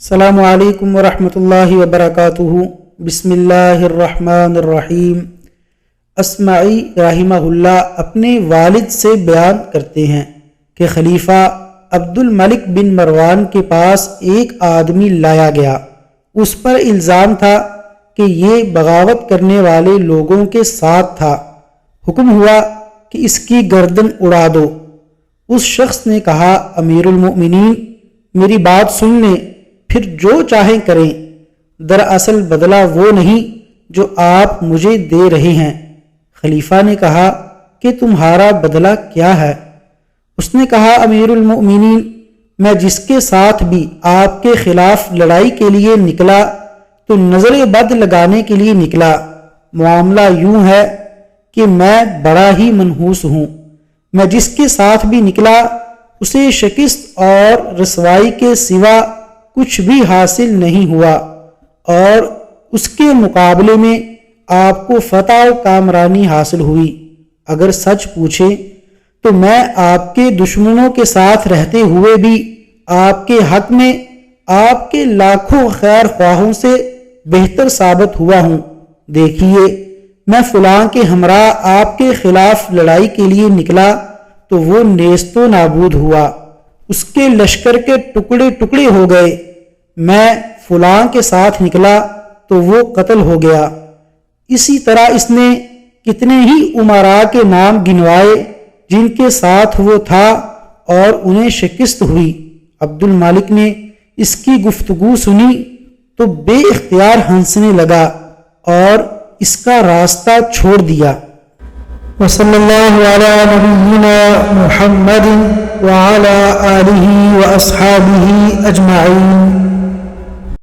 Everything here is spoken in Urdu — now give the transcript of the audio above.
السلام علیکم ورحمۃ اللہ وبرکاتہ۔ بسم اللہ الرحمن الرحیم۔ اسمعی رحمہ اللہ اپنے والد سے بیان کرتے ہیں کہ خلیفہ عبد الملک بن مروان کے پاس ایک آدمی لایا گیا۔ اس پر الزام تھا کہ یہ بغاوت کرنے والے لوگوں کے ساتھ تھا۔ حکم ہوا کہ اس کی گردن اڑا دو۔ اس شخص نے کہا، امیر المؤمنین میری بات سن لیں، پھر جو چاہیں کریں، دراصل بدلہ وہ نہیں جو آپ مجھے دے رہے ہیں۔ خلیفہ نے کہا کہ تمہارا بدلہ کیا ہے؟ اس نے کہا، امیر المؤمنین میں جس کے ساتھ بھی آپ کے خلاف لڑائی کے لیے نکلا تو نظر بد لگانے کے لیے نکلا۔ معاملہ یوں ہے کہ میں بڑا ہی منحوس ہوں۔ میں جس کے ساتھ بھی نکلا اسے شکست اور رسوائی کے سوا کچھ بھی حاصل نہیں ہوا، اور اس کے مقابلے میں آپ کو فتح و کامرانی حاصل ہوئی۔ اگر سچ پوچھیں تو میں آپ کے دشمنوں کے ساتھ رہتے ہوئے بھی آپ کے حق میں آپ کے لاکھوں خیر خواہوں سے بہتر ثابت ہوا ہوں۔ دیکھیے، میں فلاں کے ہمراہ آپ کے خلاف لڑائی کے لیے نکلا تو وہ نیست و نابود ہوا، اس کے لشکر کے ٹکڑے ٹکڑے ہو گئے۔ میں فلاں کے ساتھ نکلا تو وہ قتل ہو گیا۔ اسی طرح اس نے کتنے ہی امراء کے نام گنوائے جن کے ساتھ وہ تھا اور انہیں شکست ہوئی۔ عبد الملک نے اس کی گفتگو سنی تو بے اختیار ہنسنے لگا اور اس کا راستہ چھوڑ دیا۔ وصلی اللہ علی نبینا محمد وعلی آلہ واصحابہ اجمعین۔